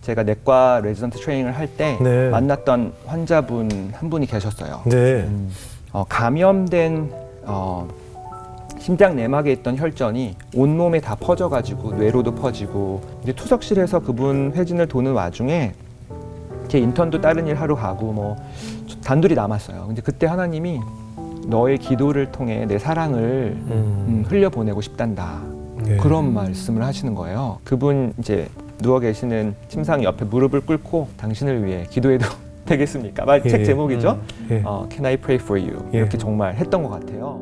제가 내과 레지던트 트레이닝을 할 때 네. 만났던 환자분 한 분이 계셨어요. 네. 감염된 심장 내막에 있던 혈전이 온몸에 다 퍼져가지고 뇌로도 퍼지고 이제 투석실에서 그분 회진을 도는 와중에 제 인턴도 다른 일 하러 가고 뭐 단둘이 남았어요. 근데 그때 하나님이 너의 기도를 통해 내 사랑을 흘려보내고 싶단다. 네. 그런 말씀을 하시는 거예요. 그분 이제 누워 계시는 침상이 옆에 무릎을 꿇고 당신을 위해 기도해도 되겠습니까? 예. 책 제목이죠. 예. Can I pray for you? 예. 이렇게 정말 했던 것 같아요.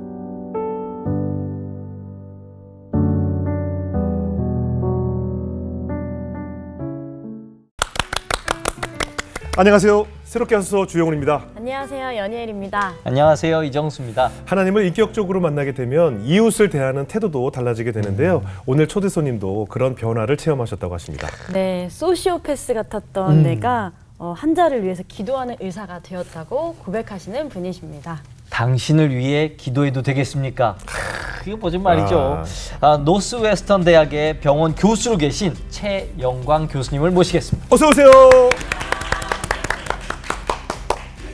안녕하세요. 새롭게 하소서 주영훈입니다. 안녕하세요. 연예일입니다. 안녕하세요. 이정수입니다. 하나님을 인격적으로 만나게 되면 이웃을 대하는 태도도 달라지게 되는데요. 오늘 초대 손님도 그런 변화를 체험하셨다고 하십니다. 네, 소시오패스 같았던 내가 환자를 위해서 기도하는 의사가 되었다고 고백하시는 분이십니다. 당신을 위해 기도해도 되겠습니까? 이거 뭐지 말이죠. 노스웨스턴 대학의 병원 교수로 계신 최영광 교수님을 모시겠습니다. 어서 오세요.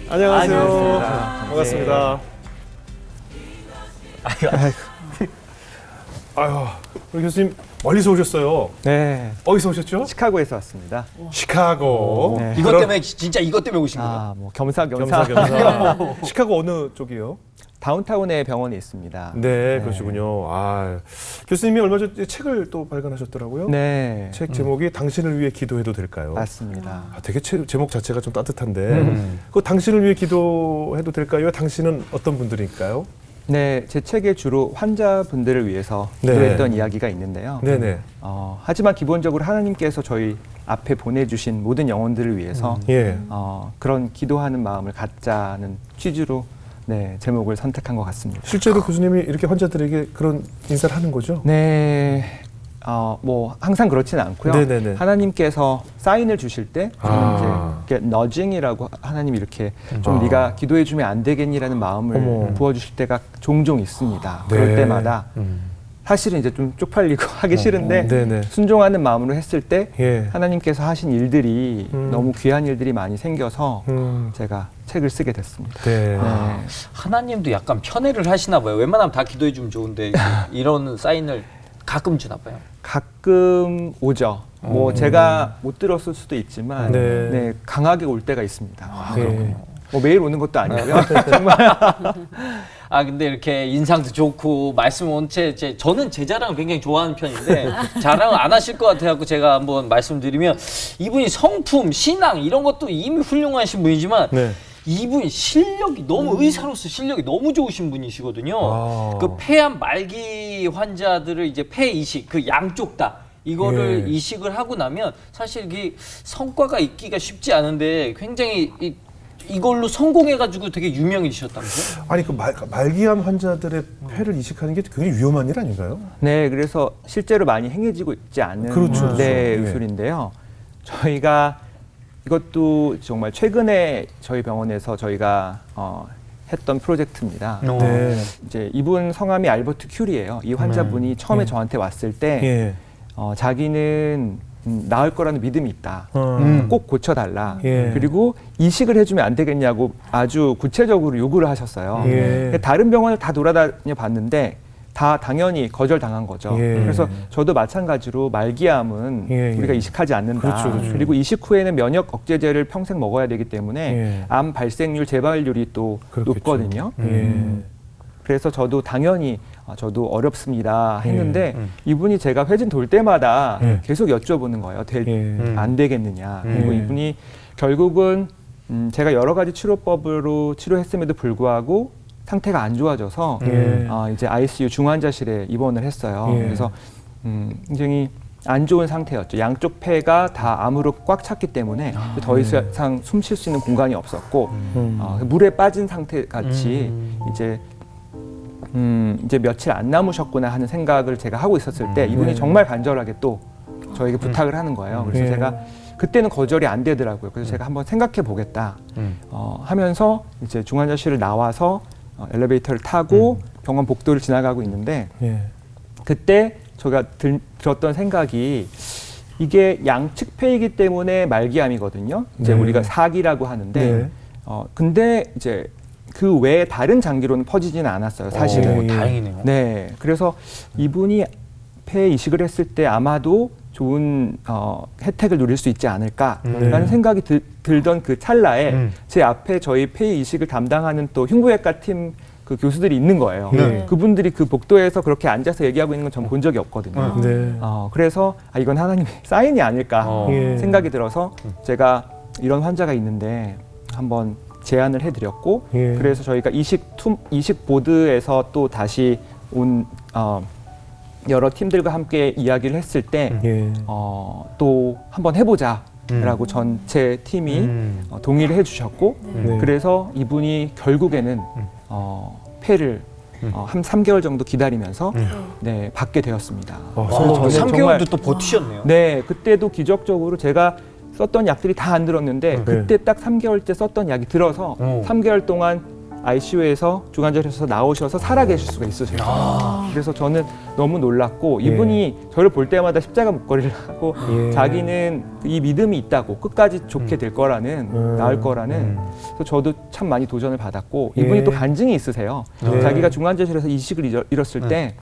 안녕하세요. 안녕하세요. 반갑습니다. 아유, 우리 교수님 멀리서 오셨어요. 네, 어디서 오셨죠? 시카고에서 왔습니다. 시카고. 네. 이것 때문에 진짜 이것 때문에 오신 거예요? 뭐 겸사겸사. 겸사겸사. 시카고 어느 쪽이요? 다운타운에 병원이 있습니다. 네, 그러시군요. 아, 교수님이 얼마 전에 책을 또 발간하셨더라고요. 네, 책 제목이 당신을 위해 기도해도 될까요? 맞습니다. 아, 되게 제목 자체가 좀 따뜻한데 그 당신을 위해 기도해도 될까요? 당신은 어떤 분들일까요? 네, 제 책에 주로 환자분들을 위해서 네. 기도했던 이야기가 있는데요. 네네. 하지만 기본적으로 하나님께서 저희 앞에 보내주신 모든 영혼들을 위해서 예. 그런 기도하는 마음을 갖자는 취지로 네, 제목을 선택한 것 같습니다. 실제로 교수님이 이렇게 환자들에게 그런 인사를 하는 거죠? 네, 뭐 항상 그렇지는 않고요. 네네네. 하나님께서 사인을 주실 때 아. 이제 너징이라고 하나님이 이렇게 좀 네가 기도해주면 안 되겠니라는 마음을 어머. 부어주실 때가 종종 있습니다. 네. 그럴 때마다 사실은 이제 좀 쪽팔리고 하기 싫은데 네네. 순종하는 마음으로 했을 때 예. 하나님께서 하신 일들이 너무 귀한 일들이 많이 생겨서 제가 책을 쓰게 됐습니다. 네. 네. 하나님도 약간 편애를 하시나 봐요. 웬만하면 다 기도해 주면 좋은데 이런 사인을 가끔 주나 봐요. 가끔 오죠. 뭐 제가 못 들었을 수도 있지만 네. 네, 강하게 올 때가 있습니다. 네. 뭐 매일 오는 것도 아니고요. 정말 근데 이렇게 인상도 좋고 말씀 원체 저는 제 자랑을 굉장히 좋아하는 편인데 자랑을 안 하실 것 같아갖고 제가 한번 말씀드리면 이분이 성품, 신앙 이런 것도 이미 훌륭하신 분이지만 네. 이분 실력이 너무 의사로서 실력이 너무 좋으신 분이시거든요. 아. 그 폐암 말기 환자들을 이제 폐 이식 그 양쪽 다 이거를 예. 이식을 하고 나면 사실 이게 성과가 있기가 쉽지 않은데 굉장히 이걸로 성공해가지고 되게 유명해지셨다면서요? 아니 그 말기암 환자들의 폐를 이식하는 게 굉장히 위험한 일 아닌가요? 네, 그래서 실제로 많이 행해지고 있지 않은 그렇죠. 네, 예. 의술인데요. 저희가 이것도 정말 최근에 저희 병원에서 저희가 했던 프로젝트입니다. 네. 이제 이분 성함이 알버트 큐리예요. 이 환자분이 처음에 예. 저한테 왔을 때 예. 자기는 나을 거라는 믿음이 있다. 꼭 고쳐달라. 예. 그리고 이식을 해주면 안 되겠냐고 아주 구체적으로 요구를 하셨어요. 예. 다른 병원을 다 돌아다녀 봤는데 다 당연히 거절당한 거죠. 예. 그래서 저도 마찬가지로 말기암은 예. 우리가 이식하지 않는다. 그렇죠, 그렇죠. 그리고 이식 후에는 면역 억제제를 평생 먹어야 되기 때문에 예. 암 발생률, 재발률이 또 그렇겠죠. 높거든요. 예. 그래서 저도 당연히 저도 어렵습니다 했는데 이분이 제가 회진 돌 때마다 예. 계속 여쭤보는 거예요. 예. 안 되겠느냐. 그리고 이분이 결국은 제가 여러 가지 치료법으로 치료했음에도 불구하고 상태가 안 좋아져서 예. 이제 ICU 중환자실에 입원을 했어요. 예. 그래서 굉장히 안 좋은 상태였죠. 양쪽 폐가 다 암으로 꽉 찼기 때문에 더 이상 숨 쉴 수 있는 공간이 없었고 물에 빠진 상태 같이 이제 며칠 안 남으셨구나 하는 생각을 제가 하고 있었을 때 이분이 정말 간절하게 또 저에게 부탁을 하는 거예요. 그래서 예. 제가 그때는 거절이 안 되더라고요. 그래서 제가 한번 생각해 보겠다 하면서 이제 중환자실을 나와서 엘리베이터를 타고 병원 복도를 지나가고 있는데 예. 그때 제가 들었던 생각이 이게 양측 폐이기 때문에 말기암이거든요. 이제 네. 우리가 사기라고 하는데 네. 근데 이제 그 외에 다른 장기로는 퍼지지는 않았어요. 사실은. 네. 다행이네요. 네. 그래서 이분이 폐 이식을 했을 때 아마도 좋은 혜택을 누릴 수 있지 않을까라는 네. 생각이 들던 그 찰나에 음. 제 앞에 저희 폐 이식을 담당하는 또 흉부외과 팀 그 교수들이 있는 거예요. 네. 그분들이 그 복도에서 그렇게 앉아서 얘기하고 있는 건 전 본 적이 없거든요. 네. 그래서 이건 하나님의 사인이 아닐까 예. 생각이 들어서 제가 이런 환자가 있는데 한번 제안을 해드렸고 예. 그래서 저희가 이식 보드에서 또 다시 온 여러 팀들과 함께 이야기를 했을 때 예. 또 한번 해보자라고 전체 팀이 동의를 해주셨고 네. 그래서 이분이 결국에는 폐를 한 3개월 정도 기다리면서 네, 받게 되었습니다. 그래서 저는 3개월도 또 버티셨네요. 네, 그때도 기적적으로 제가 썼던 약들이 다 안 들었는데 네. 그때 딱 3개월째 썼던 약이 들어서 3개월 동안 ICU에서 중환자실에서 나오셔서 살아계실 수가 있으세요. 그래서 저는 너무 놀랐고 예. 이분이 저를 볼 때마다 십자가 목걸이를 하고 예. 자기는 이 믿음이 있다고 끝까지 좋게 될 거라는 나을 거라는 그래서 저도 참 많이 도전을 받았고 이분이 예. 또 간증이 있으세요. 네. 자기가 중환자실에서 이식을 잃었을 때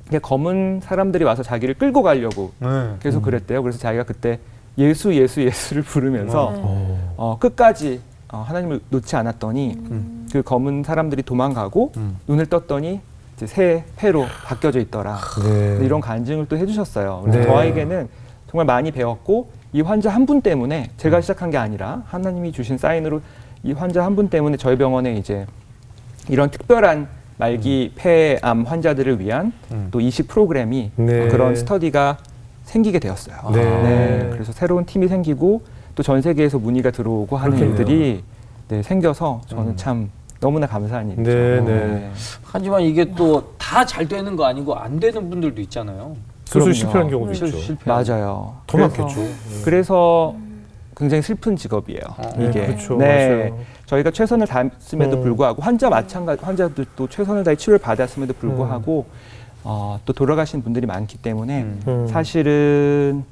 이게 검은 사람들이 와서 자기를 끌고 가려고 계속 그랬대요. 그래서 자기가 그때 예수를 부르면서 끝까지 하나님을 놓지 않았더니 그 검은 사람들이 도망가고 눈을 떴더니 이제 새 폐로 바뀌어져 있더라. 네. 이런 간증을 또 해주셨어요. 그래서 네. 저에게는 정말 많이 배웠고 이 환자 한 분 때문에 제가 시작한 게 아니라 하나님이 주신 사인으로 이 환자 한 분 때문에 저희 병원에 이제 이런 특별한 말기 폐암 환자들을 위한 또 이식 프로그램이 네. 그런 스터디가 생기게 되었어요. 네. 그래서 새로운 팀이 생기고 또 전 세계에서 문의가 들어오고 하는 그렇겠네요. 일들이 네, 생겨서 저는 참 너무나 감사한 일이죠. 네, 네. 하지만 이게 또 다 잘 되는 거 아니고 안 되는 분들도 있잖아요. 수술 그럼요. 실패한 경우도 수술 있죠. 실패. 맞아요. 더 많겠죠. 그래서 굉장히 슬픈 직업이에요. 네, 이게. 그렇죠. 네. 맞아요. 저희가 최선을 다했음에도 불구하고 환자들도 최선을 다해 치료를 받았음에도 불구하고 또 돌아가신 분들이 많기 때문에 사실은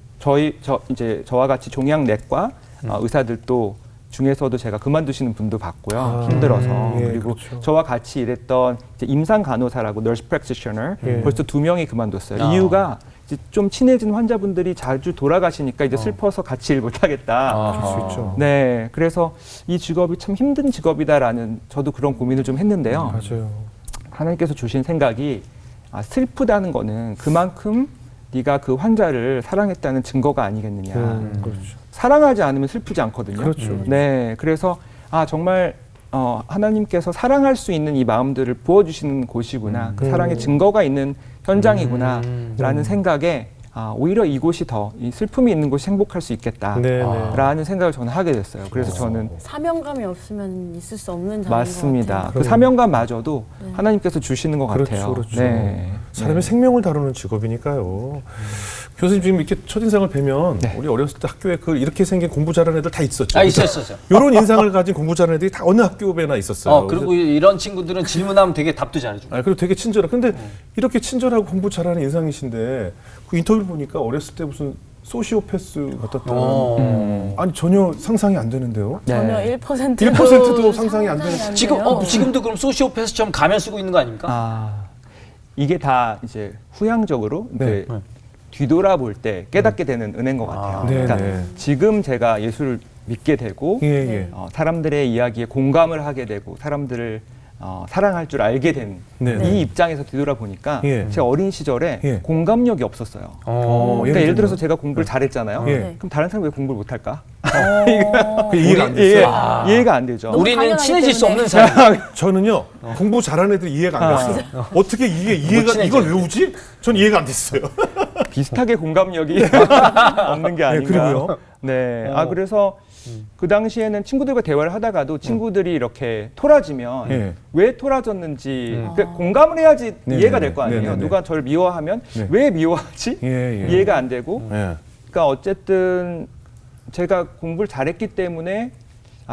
이제 저와 같이 종양내과 의사들도 중에서도 제가 그만두시는 분도 봤고요. 힘들어서. 예, 그리고 그렇죠. 저와 같이 일했던 이제 임상 간호사라고 nurse practitioner 예. 벌써 2명이 그만뒀어요. 이유가 이제 좀 친해진 환자분들이 자주 돌아가시니까 이제 슬퍼서 같이 일 못하겠다. 그럴 수 있죠. 네, 그래서 이 직업이 참 힘든 직업이다라는 저도 그런 고민을 좀 했는데요. 맞아요. 하나님께서 주신 생각이 슬프다는 거는 그만큼 네가 그 환자를 사랑했다는 증거가 아니겠느냐. 그렇죠. 사랑하지 않으면 슬프지 않거든요. 그렇죠. 네, 그래서 정말 하나님께서 사랑할 수 있는 이 마음들을 부어주시는 곳이구나. 그 사랑의 증거가 있는 현장이구나라는 생각에 오히려 이곳이 더 이 슬픔이 있는 곳이 행복할 수 있겠다라는 네. 생각을 저는 하게 됐어요. 그래서 저는 사명감이 없으면 있을 수 없는 자리인 맞습니다. 것 같아요. 그 사명감마저도 하나님께서 주시는 것 그렇죠, 같아요. 그렇죠. 네. 사람의 생명을 다루는 직업이니까요. 교수님 지금 이렇게 첫인상을 뵈면 우리 어렸을 때 학교에 이렇게 생긴 공부 잘하는 애들 다 있었죠. 있었어요. 이런 인상을 가진 공부 잘하는 애들이 다 어느 학교에나 있었어요. 그리고 이런 친구들은 질문하면 되게 답도 잘해주고. 그리고 되게 친절한. 근데 이렇게 친절하고 공부 잘하는 인상이신데 그 인터뷰 보니까 어렸을 때 무슨 소시오패스 같았다는 아니 전혀 상상이 안 되는데요. 전혀 네. 1%도 상상이 안 되는. 지금도 그럼 소시오패스처럼 가면 쓰고 있는 거 아닙니까? 이게 다 이제 후향적으로 네. 이제 뒤돌아볼 때 깨닫게 되는 은혜인 것 같아요. 네, 그러니까 네. 지금 제가 예수를 믿게 되고 예. 사람들의 이야기에 공감을 하게 되고 사람들을 사랑할 줄 알게 된 이 네. 입장에서 뒤돌아보니까 예. 제 어린 시절에 예. 공감력이 없었어요. 그러니까 예를 들어서 제가 공부를 잘했잖아요. 예. 그럼 다른 사람이 왜 공부를 못할까? 그 이해가 안 됐어요. 이해가 안 되죠. 너무 우리는 당연하기 친해질 수 때문에. 없는 사람. 저는요 공부 잘하는 애들 이해가 안 됐어요. 어떻게 이해가 친해져요. 이걸 외우지? 전 이해가 안 됐어요. 비슷하게 공감력이 없는 게 아닌가. 그리고요? 네. 그래서 그 당시에는 친구들과 대화를 하다가도 친구들이 이렇게 토라지면 예. 왜 토라졌는지 그러니까 공감을 해야지 네네네. 이해가 될 거 아니에요. 네네네. 누가 저를 미워하면 네. 왜 미워하지? 예. 이해가 안 되고. 예. 그러니까 어쨌든 제가 공부를 잘했기 때문에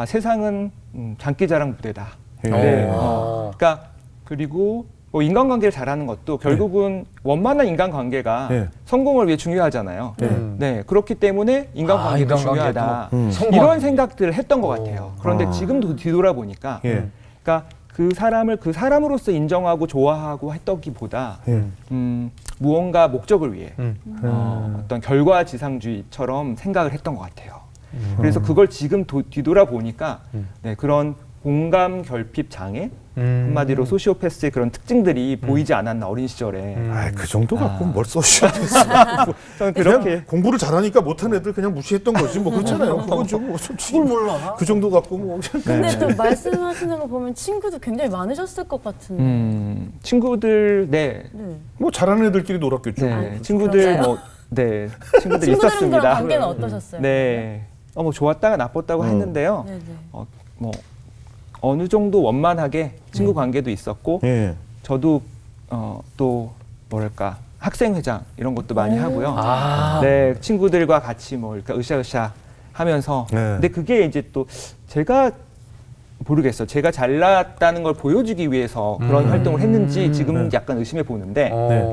세상은 장기자랑 부대다. 예. 네. 그러니까 그리고 뭐 인간관계를 잘하는 것도 결국은 원만한 인간관계가 네. 성공을 위해 중요하잖아요. 네, 그렇기 때문에 인간관계도 인간관계도 중요하다. 성공하기 이런 위해. 생각들을 했던 것 같아요. 그런데 아. 지금도 뒤돌아보니까, 예. 그러니까 그 사람을 그 사람으로서 인정하고 좋아하고 했더기보다 예. 무언가 목적을 위해 음. 어떤 결과지상주의처럼 생각을 했던 것 같아요. 그래서 그걸 지금 뒤돌아보니까 네, 그런 공감 결핍 장애, 한마디로 소시오패스의 그런 특징들이 보이지 않았나 어린 시절에. 그 정도 갖고 뭘 소시오패스. 저는 그냥 그렇게 공부를 잘하니까 못한 애들 그냥 무시했던 거지 뭐 그렇잖아요. 그건 좀 솔직히 몰라. 그 정도 갖고 뭐 근데 네. 또 말씀하시는 거 보면 친구도 굉장히 많으셨을 것 같은데. 친구들 네, 네. 뭐 잘하는 애들끼리 놀았겠죠. 네 친구들 그런가요? 뭐 네 친구들 친구들이랑 있었습니다. 관계는 어떠셨어요? 네, 뭐 좋았다가 나빴다고 했는데요. 네네. 뭐 어느 정도 원만하게 친구 관계도 있었고 예. 저도 또 뭐랄까 학생회장 이런 것도 많이 하고요. 아. 네, 친구들과 같이 뭐 이렇게 으쌰으쌰 하면서 네. 근데 그게 이제 또 제가 모르겠어요. 제가 잘났다는 걸 보여주기 위해서 그런 활동을 했는지 지금 약간 의심해 보는데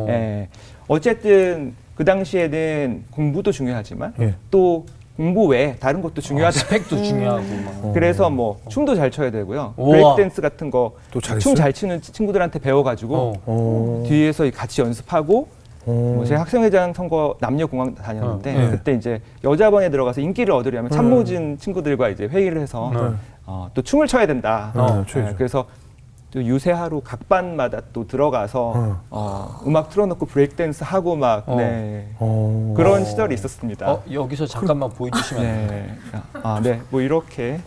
예, 어쨌든 그 당시에는 공부도 중요하지만 예. 또 공부 외에 다른 것도 중요하다. 스펙도 중요하고 막. 그래서 뭐 춤도 잘 춰야 되고요. 우와. 브레이크 댄스 같은 거 또 잘했어요? 춤 잘 추는 친구들한테 배워가지고 뒤에서 같이 연습하고 뭐 제가 학생회장 선거 남녀공학 다녔는데 네. 그때 이제 여자반에 들어가서 인기를 얻으려면 참모진 친구들과 이제 회의를 해서 또 춤을 춰야 된다. 춰야죠. 그래서 또 유세하러 각 반마다 또 들어가서 음악 틀어놓고 브레이크 댄스 하고 막 네. 그런 시절이 있었습니다. 여기서 잠깐만 보여주시면 안 돼요? 네. 네. 뭐 이렇게.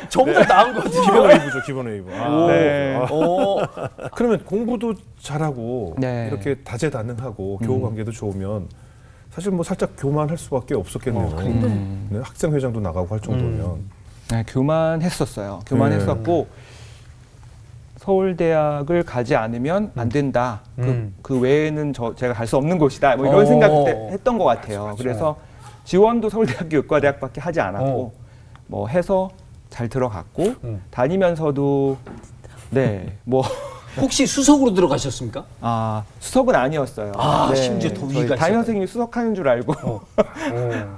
저보다 나은 것 같아요. 기본 웨이브죠, 기본 웨이브. 네. 그러면 공부도 잘하고 네. 이렇게 다재다능하고 교우 관계도 좋으면 사실 뭐 살짝 교만할 수밖에 없었겠네요. 네, 학생회장도 나가고 할 정도면. 네, 교만했었어요. 교만했었고 서울대학을 가지 않으면 안 된다. 그 외에는 제가 갈 수 없는 곳이다. 뭐 이런 생각 했던 것 같아요. 그래서 지원도 서울대학교 의과대학밖에 하지 않았고 뭐 해서 잘 들어갔고 다니면서도 네, 뭐 혹시 수석으로 들어가셨습니까? 수석은 아니었어요. 심지어 더 저희 위가 담임 선생님이 수석하는 줄 알고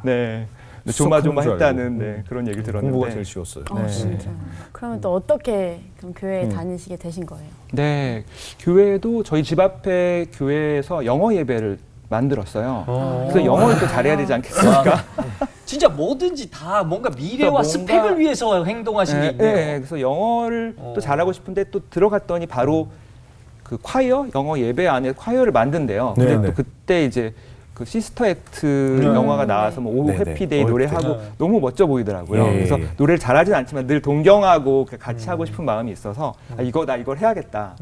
네. 조마조마했다는 네, 그런 얘기를 들었는데 공부가 제일 쉬웠어요. 네. 진짜. 그러면 또 어떻게 그럼 교회에 다니시게 되신 거예요? 네, 교회도 저희 집 앞에 교회에서 영어 예배를 만들었어요. 그래서 영어를 또 잘해야 되지 않겠습니까? 진짜 뭐든지 다 뭔가 미래와 뭔가- 스펙을 위해서 행동하신 게 네, 있네요. 네, 그래서 영어를 또 잘하고 싶은데 또 들어갔더니 바로 그 콰이어 영어 예배 안에 콰이어를 만든대요. 근데 네네. 또 그때 이제 그 시스터 액트 영화가 나와서 뭐 오 네네. 해피데이 노래하고 네. 너무 멋져 보이더라고요. 예. 그래서 노래를 잘하진 않지만 늘 동경하고 같이 하고 싶은 마음이 있어서 나 이걸 해야겠다.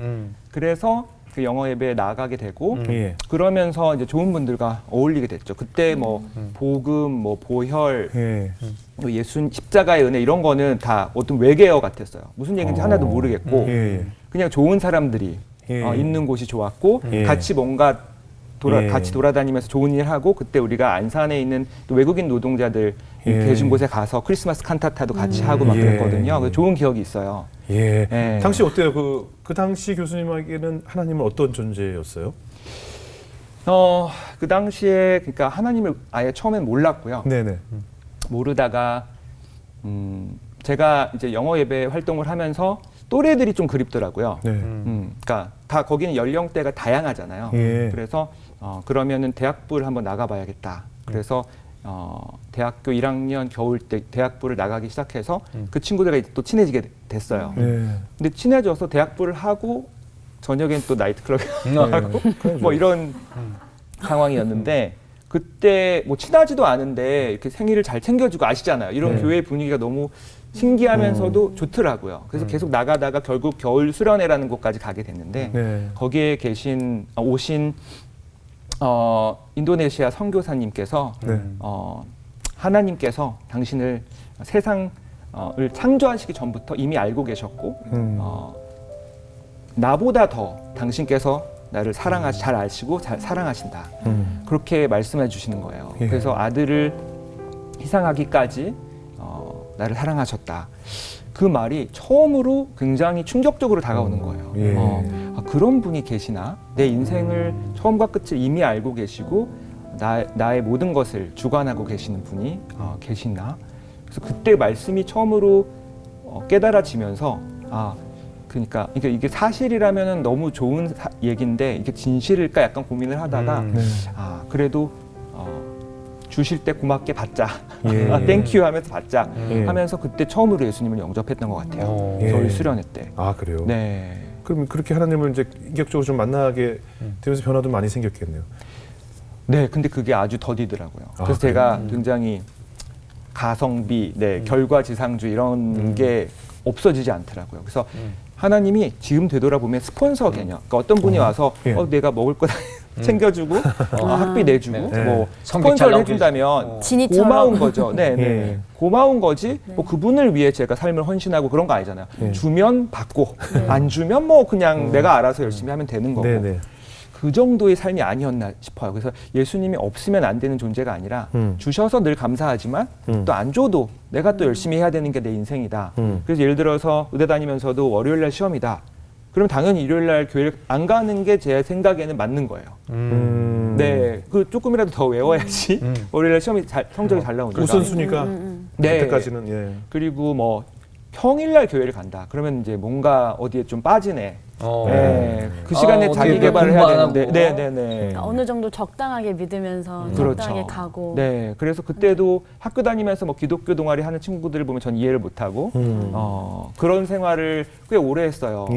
그래서 그 영어 예배에 나가게 되고 예. 그러면서 이제 좋은 분들과 어울리게 됐죠. 그때 뭐 복음, 뭐 보혈, 예. 또 예수 십자가의 은혜 이런 거는 다 어떤 외계어 같았어요. 무슨 얘기인지 하나도 모르겠고 예. 그냥 좋은 사람들이 예. 있는 곳이 좋았고 예. 같이 뭔가 예. 같이 돌아다니면서 좋은 일 하고 그때 우리가 안산에 있는 또 외국인 노동자들 예. 계신 곳에 가서 크리스마스 칸타타도 같이 하고 막 예. 그랬거든요. 그래서 좋은 기억이 있어요. 예. 예. 당시 어때요? 그 당시 교수님에게는 하나님은 어떤 존재였어요? 그 당시에 그러니까 하나님을 아예 처음엔 몰랐고요. 네네. 모르다가 제가 이제 영어 예배 활동을 하면서 또래들이 좀 그립더라고요. 네. 그러니까 다 거기는 연령대가 다양하잖아요. 예. 그래서 그러면은 대학부를 한번 나가봐야겠다. 그래서 대학교 1학년 겨울 때 대학부를 나가기 시작해서 그 친구들과 이제 또 친해지게 됐어요. 네. 근데 친해져서 대학부를 하고 저녁엔 또 나이트클럽에 가고 뭐 이런 상황이었는데 그때 뭐 친하지도 않은데 이렇게 생일을 잘 챙겨주고 아시잖아요. 이런 교회 분위기가 너무 신기하면서도 좋더라고요. 그래서 계속 나가다가 결국 겨울 수련회라는 곳까지 가게 됐는데 네. 거기에 오신 인도네시아 선교사님께서 네. 하나님께서 당신을 세상을 창조하시기 전부터 이미 알고 계셨고 나보다 더 당신께서 나를 잘 아시고 잘 사랑하신다. 그렇게 말씀해 주시는 거예요. 예. 그래서 아들을 희생하기까지 나를 사랑하셨다. 그 말이 처음으로 굉장히 충격적으로 다가오는 거예요. 예. 그런 분이 계시나? 내 인생을 처음과 끝을 이미 알고 계시고 나의 모든 것을 주관하고 계시는 분이 계시나? 그래서 그때 말씀이 처음으로 깨달아지면서 그러니까 이게 사실이라면 너무 좋은 얘기인데 이게 진실일까 약간 고민을 하다가 네. 그래도 주실 때 고맙게 받자. 예. 땡큐 하면서 받자. 예. 하면서 그때 처음으로 예수님을 영접했던 것 같아요. 예. 저희 수련회 때. 아, 그래요? 네. 그럼 그렇게 하나님을 이제 인격적으로 좀 만나게 되면서 변화도 많이 생겼겠네요. 네, 근데 그게 아주 더디더라고요. 아, 그래서 제가 굉장히 가성비, 결과지상주의 이런 게 없어지지 않더라고요. 그래서 하나님이 지금 되돌아보면 스폰서 개념. 그러니까 어떤 분이 와서 예. 내가 먹을 거 챙겨주고 학비 내주고 네. 뭐 성격 잘 스폰서를 나오게 해준다면 진이처럼. 고마운 거죠. 네, 네. 예. 고마운 거지. 뭐 그분을 위해 제가 삶을 헌신하고 그런 거 아니잖아요. 예. 주면 받고 안 주면 뭐 그냥 내가 알아서 열심히 하면 되는 거고. 네, 네. 그 정도의 삶이 아니었나 싶어요. 그래서 예수님이 없으면 안 되는 존재가 아니라 주셔서 늘 감사하지만 또 안 줘도 내가 또 열심히 해야 되는 게 내 인생이다. 그래서 예를 들어서 의대 다니면서도 월요일 날 시험이다. 그럼 당연히 일요일 날 교회를 안 가는 게 제 생각에는 맞는 거예요. 네, 그 조금이라도 더 외워야지 월요일 날 시험이 성적이 잘 나오니까. 우선순위가 네. 그때까지는 예. 그리고 뭐 평일날 교회를 간다. 그러면 이제 뭔가 어디에 좀 빠지네. 네, 그 시간에 자기 어떻게 개발을 해야 공부 안 되는데, 하고. 네네네. 그러니까 어느 정도 적당하게 믿으면서 그렇죠. 적당하게 가고. 네, 그래서 그때도 학교 다니면서 뭐 기독교 동아리 하는 친구들을 보면 전 이해를 못하고 그런 생활을 꽤 오래 했어요. 예.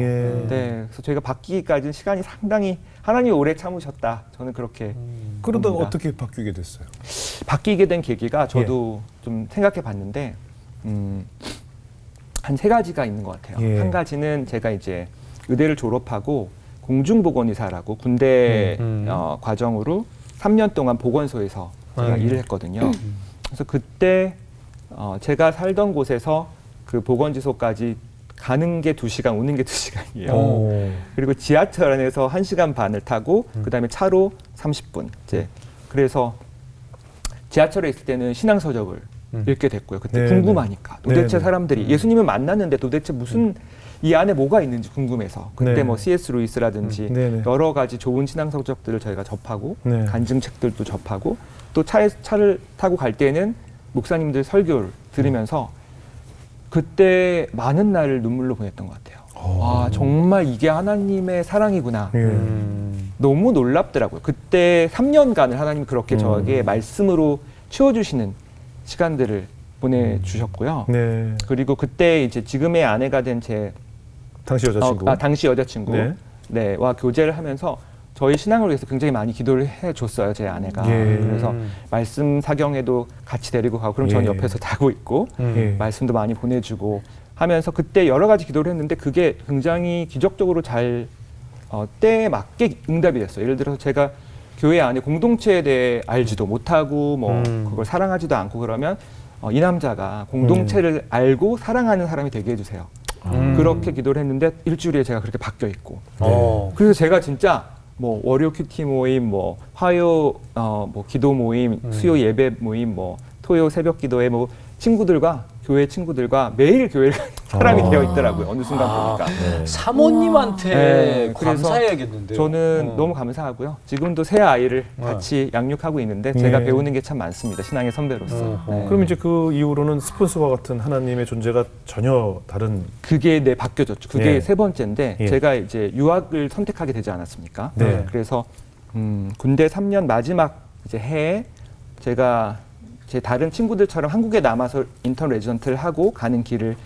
네, 그래서 저희가 바뀌기까지는 시간이 상당히 하나님이 오래 참으셨다. 저는 그렇게 그러다가 봅니다. 어떻게 바뀌게 됐어요? 바뀌게 된 계기가 저도 좀 생각해 봤는데 한 세 가지가 있는 것 같아요. 예. 한 가지는 제가 이제 의대를 졸업하고 공중보건의사라고 군대 과정으로 3년 동안 보건소에서 제가 일을 했거든요. 그래서 그때 제가 살던 곳에서 그 보건지소까지 가는 게 2시간, 오는 게 2시간이에요. 그리고 지하철 안에서 1시간 반을 타고 그다음에 차로 30분. 이제 그래서 지하철에 있을 때는 신앙서적을 읽게 됐고요. 그때 네, 궁금하니까 도대체 네. 사람들이 예수님을 만났는데 도대체 무슨 이 안에 뭐가 있는지 궁금해서 그때 네. 뭐 C.S. 루이스라든지 네, 네. 여러 가지 좋은 신앙서적들을 저희가 접하고 네. 간증책들도 접하고 또 차를 타고 갈 때는 목사님들 설교를 들으면서 그때 많은 날을 눈물로 보냈던 것 같아요. 정말 이게 하나님의 사랑이구나. 예. 너무 놀랍더라고요. 그때 3년간을 하나님이 그렇게 저에게 말씀으로 채워주시는 시간들을 보내주셨고요. 네. 그리고 그때 이제 지금의 아내가 된 제 당시 여자친구. 당시 여자친구 네. 와 교제를 하면서 저희 신앙을 위해서 굉장히 많이 기도를 해줬어요, 제 아내가. 예. 그래서 말씀 사경에도 같이 데리고 가고 그럼 전 예. 옆에서 자고 있고 예. 말씀도 많이 보내주고 하면서 그때 여러 가지 기도를 했는데 그게 굉장히 기적적으로 잘 때에 맞게 응답이 됐어요. 예를 들어서 제가 교회 안에 공동체에 대해 알지도 못하고 뭐 그걸 사랑하지도 않고 그러면 이 남자가 공동체를 알고 사랑하는 사람이 되게 해주세요. 그렇게 기도를 했는데 일주일에 제가 그렇게 바뀌어 있고. 그래서 제가 진짜 뭐 월요 큐티 모임, 뭐 화요 뭐 기도 모임, 수요 예배 모임, 뭐 토요 새벽 기도회 뭐 친구들과 교회 친구들과 매일 교회를 가는 사람이 되어 있더라고요. 어느 순간 보니까. 사모님한테 네, 그래서 감사해야겠는데요. 저는 너무 감사하고요. 지금도 새 아이를 같이 양육하고 있는데 제가 배우는 게 참 많습니다. 신앙의 선배로서. 네. 그럼 이제 그 이후로는 스폰서와 같은 하나님의 존재가 전혀 다른. 그게 바뀌어졌죠. 그게 예. 세 번째인데 예. 제가 이제 유학을 선택하게 되지 않았습니까? 네. 그래서 군대 3년 마지막 이제 해에 제가 제 다른 친구들처럼 한국에 남아서 인턴 레지던트를 하고 가는 길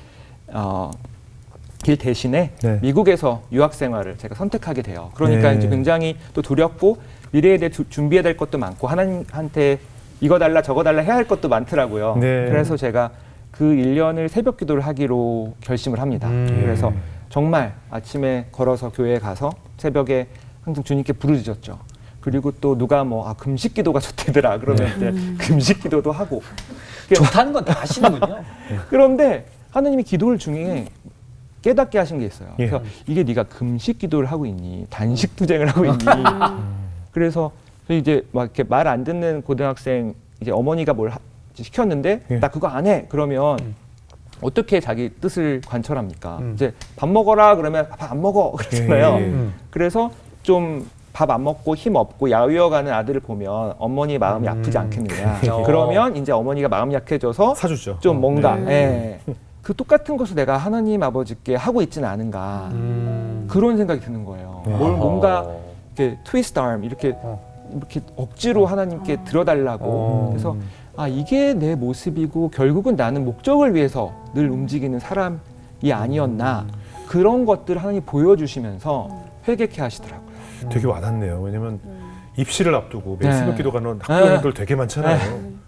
대신에 네. 미국에서 유학 생활을 제가 선택하게 돼요. 그러니까 네. 이제 굉장히 또 두렵고 미래에 대해 준비해야 될 것도 많고 하나님한테 이거 달라 저거 달라 해야 할 것도 많더라고요. 네. 그래서 제가 그 1년을 새벽 기도를 하기로 결심을 합니다. 그래서 정말 아침에 걸어서 교회에 가서 새벽에 항상 주님께 부르짖었죠. 그리고 또 누가 뭐 금식 기도가 좋대더라 그러면 이제 금식 기도도 하고 좋다는 건 다 아시는군요. 그런데 하나님이 기도를 중에 깨닫게 하신 게 있어요. 예. 그래서 이게 네가 금식 기도를 하고 있니? 단식 투쟁을 하고 있니? 그래서 이제 막 이렇게 말 안 듣는 고등학생 이제 어머니가 뭘 시켰는데 예. 나 그거 안 해. 그러면 어떻게 자기 뜻을 관철합니까? 이제 밥 먹어라 그러면 밥 안 먹어 그러잖아요. 그래서 좀 밥 안 먹고 힘 없고 야위어가는 아들을 보면 어머니의 마음이 아프지 않겠느냐. 그러면 이제 어머니가 마음 약해져서 사주죠. 좀 뭔가 그 똑같은 것을 내가 하나님 아버지께 하고 있지는 않은가 그런 생각이 드는 거예요. 뭔가 이렇게 트위스트 arm 이렇게 억지로 하나님께 들어달라고 그래서 이게 내 모습이고 결국은 나는 목적을 위해서 늘 움직이는 사람이 아니었나 그런 것들을 하나님 보여주시면서 회개케 하시더라고요. 되게 와닿네요. 왜냐면 입시를 앞두고 매일 네. 새벽 기도 가는 학교들 되게 많잖아요.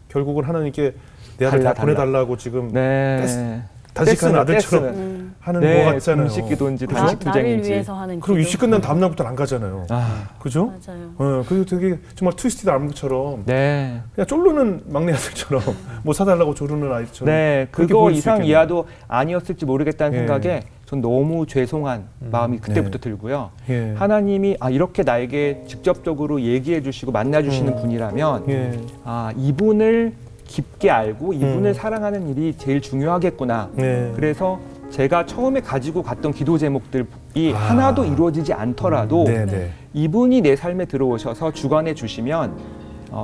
결국은 하나님께 내 아들 다 달라. 보내달라고 지금 네. 단식하는 아들처럼 떼쓰는. 하는 네, 거 같잖아요. 금식기도인지 나를 단식투쟁인지. 위해서 하는 그리고 입시 기도. 끝난 다음 날부터는 안 가잖아요. 아, 그죠? 맞아요. 그리고 되게 정말 트위스티드 arm처럼 네. 그냥 쫄르는 막내 아들처럼 뭐 사달라고 조르는 아이처럼. 네, 그렇게 그거 보일 수 이상 있겠네요. 이하도 아니었을지 모르겠다는 예. 생각에 전 너무 죄송한 마음이 그때부터 들고요. 예. 하나님이 이렇게 나에게 직접적으로 얘기해 주시고 만나 주시는 분이라면 예. 이분을 깊게 알고 이분을 사랑하는 일이 제일 중요하겠구나. 네. 그래서 제가 처음에 가지고 갔던 기도 제목들이 하나도 이루어지지 않더라도 네. 이분이 내 삶에 들어오셔서 주관해 주시면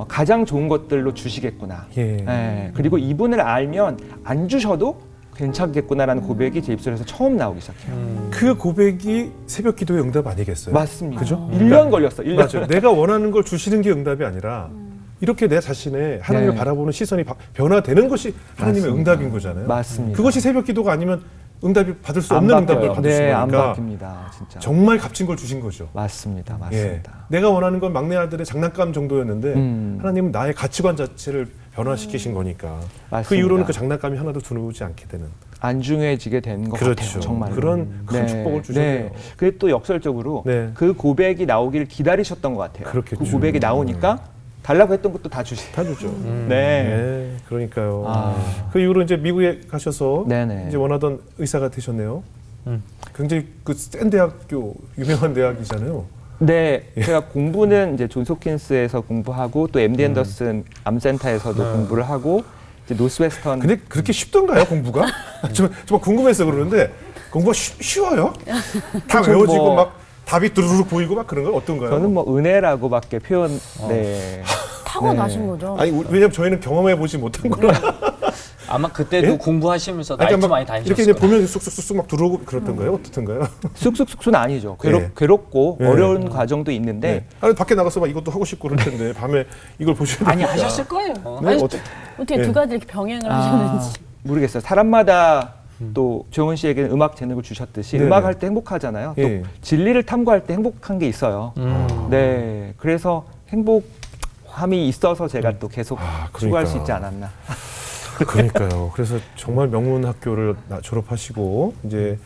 가장 좋은 것들로 주시겠구나. 예. 예, 그리고 이분을 알면 안 주셔도 괜찮겠구나라는 고백이 제 입술에서 처음 나오기 시작해요. 그 고백이 새벽 기도의 응답 아니겠어요? 맞습니다. 그죠? 1년 걸렸어. 1년. 맞아요. 내가 원하는 걸 주시는 게 응답이 아니라 이렇게 내 자신의 하나님을 네. 바라보는 시선이 변화되는 것이 하나님의 맞습니다. 응답인 거잖아요. 맞습니다. 그것이 새벽 기도가 아니면 응답이 받을 수 안 없는 바뀌어요. 응답을 받을 수 네, 안 있으니까 바뀝니다. 진짜. 정말 값진 걸 주신 거죠. 맞습니다. 예. 맞습니다. 내가 원하는 건 막내 아들의 장난감 정도였는데 하나님은 나의 가치관 자체를 변화시키신 거니까 그 맞습니다. 이후로는 그 장난감이 하나도 두려우지 않게 되는 안중해지게 된 것 그렇죠. 같아요. 정말. 그런 큰 축복을 주셨네요. 그게 또 역설적으로 네. 그 고백이 나오기를 기다리셨던 것 같아요. 그렇겠죠. 그 고백이 나오니까 달라고 했던 것도 다 주시. 다 주죠. 네. 네, 그러니까요. 아. 그 이후로 이제 미국에 가셔서 네네. 이제 원하던 의사가 되셨네요. 굉장히 그 센 대학교 유명한 대학이잖아요. 네, 제가 공부는 이제 존스 홉킨스에서 공부하고 또 MD 앤더슨 암센터에서도 공부를 하고 이제 노스웨스턴. 근데 그렇게 쉽던가요 공부가? 정말 궁금해서 그러는데 공부가 쉬워요? 다 그쵸, 외워지고 뭐. 막 답이 두루룩 보이고 막 그런 거 어떤가요? 저는 뭐 은혜라고밖에 표현. 네. 타고나신 거죠. 아니 왜냐면 저희는 경험해 보지 못한 거라. 아마 그때도 예? 공부하시면서 그러니까 나이트 막 많이 다니셨을 이렇게 이제 거예요. 보면 쑥쑥쑥쑥 막 들어오고 그렇던가요? 어떻던가요? 쑥쑥쑥쑥은 아니죠. 예. 괴롭고 예. 어려운 과정도 있는데 네. 아니 밖에 나가서 막 이것도 하고 싶고 그럴 텐데 밤에 이걸 보셔야 많이 되니까. 하셨을 거예요. 네, 어떻게 예. 두 가지 이렇게 병행을 하셨는지. 모르겠어요. 사람마다 또 조은 씨에게는 음악 재능을 주셨듯이 네네. 음악 할 때 행복하잖아요. 예. 또 진리를 탐구할 때 행복한 게 있어요. 네, 그래서 행복함이 있어서 제가 또 계속 추구할 수 그러니까. 있지 않았나. 그러니까요. 그래서 정말 명문 학교를 졸업하시고 이제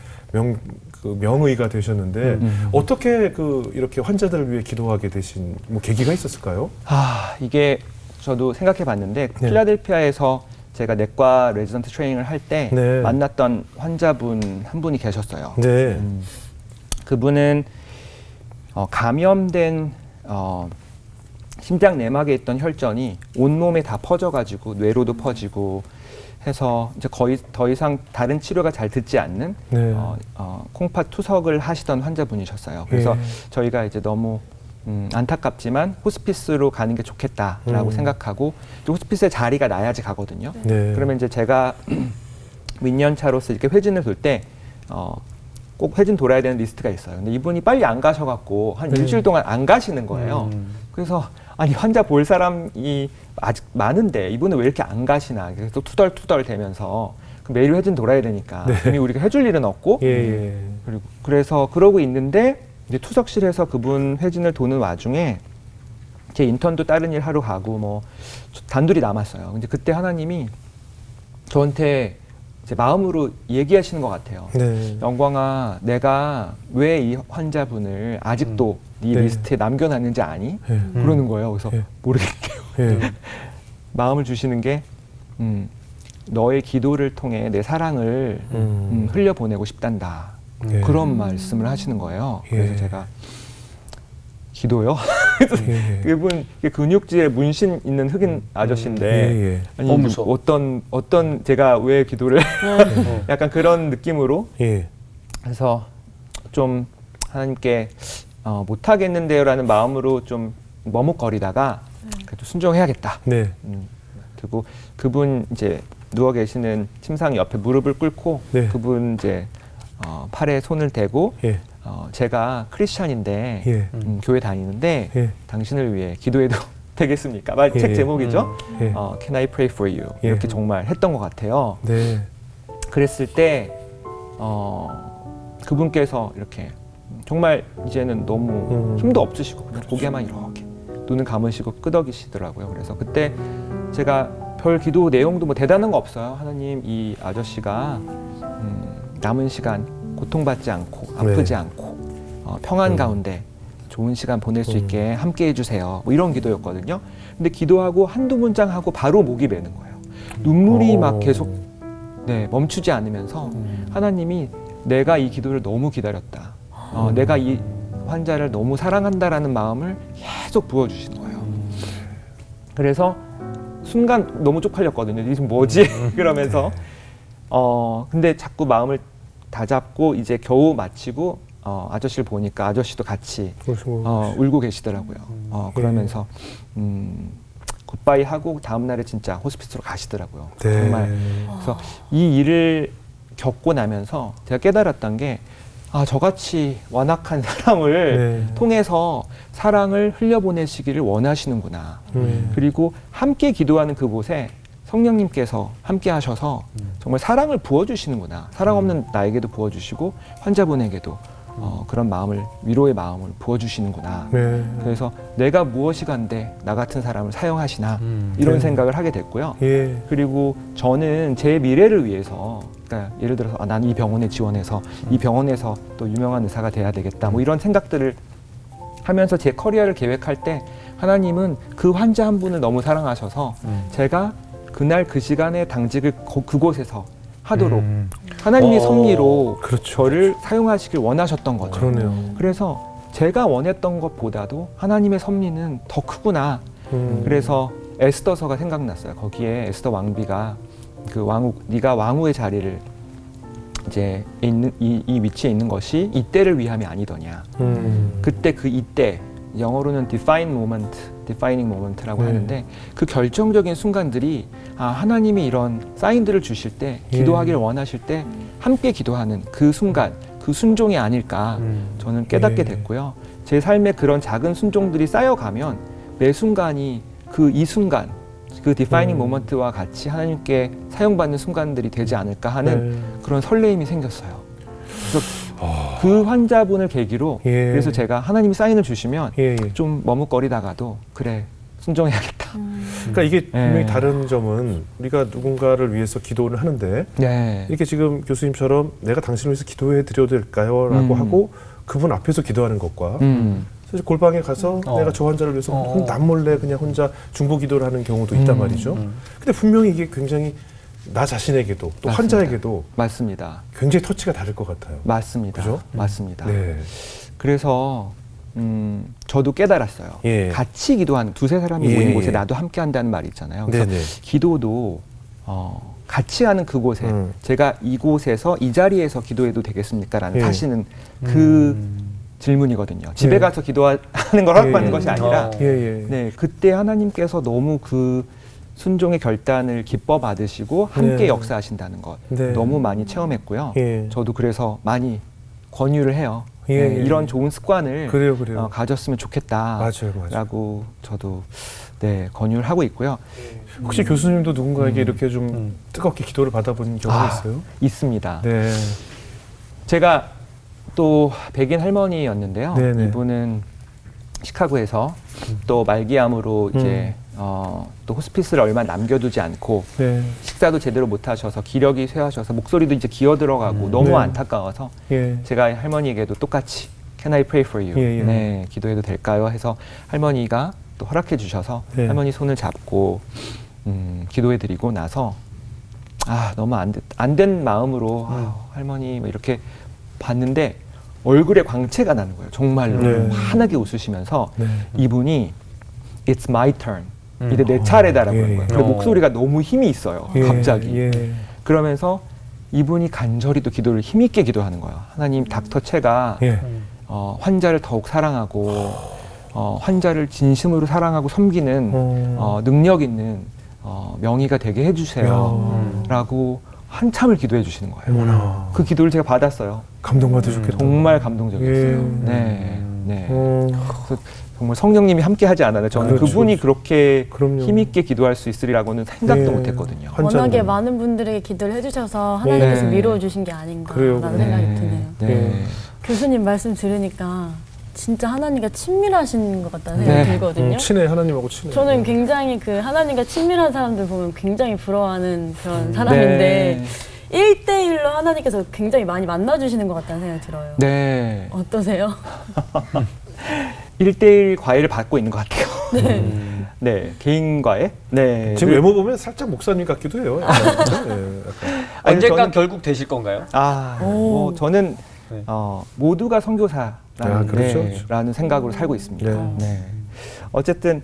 명의가 되셨는데 어떻게 이렇게 환자들을 위해 기도하게 되신 뭐 계기가 있었을까요? 이게 저도 생각해봤는데 네. 필라델피아에서 제가 내과 레지던트 트레이닝을 할 때 네. 만났던 환자분 한 분이 계셨어요. 네. 그분은 감염된 심장 내막에 있던 혈전이 온몸에 다 퍼져가지고 뇌로도 퍼지고 해서 이제 거의 더 이상 다른 치료가 잘 듣지 않는 네. 콩팥 투석을 하시던 환자분이셨어요. 그래서 예. 저희가 이제 너무 안타깝지만 호스피스로 가는 게 좋겠다라고 생각하고 또 호스피스에 자리가 나야지 가거든요. 네. 그러면 이제 제가 윈년차로서 이렇게 회진을 돌 때 꼭 회진 돌아야 되는 리스트가 있어요. 근데 이분이 빨리 안 가셔갖고 한 일주일 동안 안 가시는 거예요. 그래서 아니 환자 볼 사람이 아직 많은데 이분은 왜 이렇게 안 가시나. 그래서 투덜투덜 대면서 매일 회진 돌아야 되니까 이미 우리가 해줄 일은 없고 예. 그리고 그래서 그러고 있는데 이제 투석실에서 그분 회진을 도는 와중에 제 인턴도 다른 일 하러 가고 뭐 단둘이 남았어요. 근데 그때 하나님이 저한테 제 마음으로 얘기하시는 것 같아요. 네. 영광아, 내가 왜 이 환자분을 아직도 네 네. 리스트에 남겨놨는지 아니? 예. 그러는 거예요. 그래서 예. 모르겠대요. 예. 마음을 주시는 게 너의 기도를 통해 내 사랑을 흘려보내고 싶단다. 예. 그런 말씀을 하시는 거예요. 그래서 예. 제가 기도요? 예. 그분 근육질에 문신 있는 흑인 아저씨인데 예, 예. 아니 무서워. 어떤 제가 왜 기도를 약간 그런 느낌으로 예. 그래서 좀 하나님께 못하겠는데요라는 마음으로 좀 머뭇거리다가 그래도 순종해야겠다. 네. 그리고 그분 이제 누워 계시는 침상 옆에 무릎을 꿇고 네. 그분 이제 팔에 손을 대고 예. 제가 크리스찬인데 예. 교회 다니는데 예. 당신을 위해 기도해도 되겠습니까? 예. 책 제목이죠. 예. Can I pray for you? 예. 이렇게 정말 했던 것 같아요. 네. 그랬을 때 그분께서 이렇게 정말 이제는 너무 힘도 없으시고 그냥 고개만 이렇게 눈을 감으시고 끄덕이시더라고요. 그래서 그때 제가 별 기도 내용도 뭐 대단한 거 없어요. 하나님, 이 아저씨가 남은 시간 고통받지 않고 아프지 네. 않고 평안 가운데 좋은 시간 보낼 수 있게 함께 해주세요. 뭐 이런 기도였거든요. 근데 기도하고 한두 문장 하고 바로 목이 메는 거예요. 눈물이 막 계속 멈추지 않으면서 하나님이 내가 이 기도를 너무 기다렸다. 내가 이 환자를 너무 사랑한다라는 마음을 계속 부어주시는 거예요. 그래서 순간 너무 쪽팔렸거든요. 이게 지금 뭐지? 그러면서 근데 자꾸 마음을 다잡고 이제 겨우 마치고 아저씨를 보니까 아저씨도 같이 울고 계시더라고요. 그러면서 굿바이 하고 다음 날에 진짜 호스피스로 가시더라고요. 네. 정말. 그래서 이 일을 겪고 나면서 제가 깨달았던 게 저같이 완악한 사람을 네. 통해서 사랑을 흘려보내시기를 원하시는구나. 그리고 함께 기도하는 그곳에 성령님께서 함께 하셔서 정말 사랑을 부어주시는구나. 사랑 없는 나에게도 부어주시고 환자분에게도 그런 마음을, 위로의 마음을 부어주시는구나. 네. 그래서 내가 무엇이 간데 나 같은 사람을 사용하시나 이런 네. 생각을 하게 됐고요. 예. 그리고 저는 제 미래를 위해서, 그러니까 예를 들어서 난 이 병원에 지원해서 이 병원에서 또 유명한 의사가 돼야 되겠다, 뭐 이런 생각들을 하면서 제 커리어를 계획할 때 하나님은 그 환자 한 분을 너무 사랑하셔서 제가 그날 그 시간에 당직을 그곳에서 하도록 하나님의 섭리로 그렇죠. 저를 사용하시길 원하셨던 거죠. 그러네요. 그래서 제가 원했던 것보다도 하나님의 섭리는 더 크구나. 그래서 에스더서가 생각났어요. 거기에 에스더 왕비가 그 네가 왕후의 자리를 이제 있는 이 위치에 있는 것이 이때를 위함이 아니더냐. 그때 그 이때, 영어로는 defining moment라고 하는데 그 결정적인 순간들이 하나님이 이런 사인들을 주실 때, 기도하기를 원하실 때 함께 기도하는 그 순간, 그 순종이 아닐까 저는 깨닫게 됐고요. 제 삶에 그런 작은 순종들이 쌓여가면 매 순간이 이 순간, 그 디파이닝 모먼트와 같이 하나님께 사용받는 순간들이 되지 않을까 하는 그런 설레임이 생겼어요. 그래서 그 환자분을 계기로 그래서 제가 하나님이 사인을 주시면 좀 머뭇거리다가도 그래, 순종해야겠다. 그러니까 이게 분명히 다른 점은 우리가 누군가를 위해서 기도를 하는데 이렇게 지금 교수님처럼 내가 당신을 위해서 기도해 드려도 될까요? 라고 하고 그분 앞에서 기도하는 것과 사실 골방에 가서 내가 저 환자를 위해서 남몰래 그냥 혼자 중보 기도를 하는 경우도 있단 말이죠. 근데 분명히 이게 굉장히 나 자신에게도 또 맞습니다. 환자에게도 맞습니다. 굉장히 터치가 다를 것 같아요. 맞습니다. 그죠? 맞습니다. 네. 그래서 저도 깨달았어요. 같이 기도하는 두세 사람이 모인 곳에 나도 함께 한다는 말이 있잖아요. 그래서 네네. 기도도 같이 하는 그곳에 제가 이곳에서 이 자리에서 기도해도 되겠습니까? 라는 사실은 그 질문이거든요. 집에 가서 기도하는 걸 허락받는 것이 아니라 네, 그때 하나님께서 너무 그 순종의 결단을 기뻐 받으시고 함께 역사하신다는 것 너무 많이 체험했고요. 저도 그래서 많이 권유를 해요. 이런 좋은 습관을 그래요. 가졌으면 좋겠다라고 저도 권유를 하고 있고요. 혹시 교수님도 누군가에게 이렇게 좀 뜨겁게 기도를 받아본 경험이 있어요? 있습니다. 네. 제가 또 백인 할머니였는데요. 네네. 이분은 시카고에서 또 말기암으로 이제 또 호스피스를 얼마 남겨두지 않고 식사도 제대로 못 하셔서 기력이 쇠하셔서 목소리도 이제 기어 들어가고 너무 안타까워서 제가 할머니에게도 똑같이 Can I pray for you? 네, 기도해도 될까요? 해서 할머니가 또 허락해 주셔서 할머니 손을 잡고 기도해 드리고 나서 너무 안 된 마음으로 할머니 뭐 이렇게 봤는데 얼굴에 광채가 나는 거예요. 정말로 네. 환하게 웃으시면서 네. 이분이 It's my turn. 이제 내 차례다라고 예, 하는 거예요. 예. 근데 목소리가 너무 힘이 있어요. 예, 갑자기. 예. 그러면서 이분이 간절히 또 기도를 힘있게 기도하는 거예요. 하나님, 닥터 채가 예. 환자를 더욱 사랑하고 환자를 진심으로 사랑하고 섬기는 능력 있는 명의가 되게 해주세요. 라고 한참을 기도해 주시는 거예요. 어머나. 그 기도를 제가 받았어요. 감동받으셨겠다. 정말 감동적이었어요. 예. 네, 네. 어. 그래서 정말 성령님이 함께 하지 않았나요? 저는 그렇죠. 그분이 그렇게 그럼요. 힘있게 기도할 수 있으리라고는 생각도 예. 못했거든요. 환자는. 워낙에 많은 분들에게 기도를 해주셔서 하나님께서 네. 미뤄주신 게 아닌가라는 그래요. 생각이 드네요. 네. 교수님 말씀 들으니까 진짜 하나님과 친밀하신 것 같다는 생각이 네. 들거든요. 친해, 하나님하고 친해. 저는 굉장히 그 하나님과 친밀한 사람들 보면 굉장히 부러워하는 그런 네. 사람인데 1대1로 하나님께서 굉장히 많이 만나주시는 것 같다는 생각이 들어요. 네. 어떠세요? 1대1 과외를 받고 있는 것 같아요. 네. 개인 과외? 네. 지금 외모 보면 살짝 목사님 같기도 해요. 약간. 네, 약간. 아니, 언젠간 저는- 결국 되실 건가요? 뭐 저는 네. 모두가 선교사라는 그렇죠. 라는 생각으로 살고 있습니다. 네. 네. 어쨌든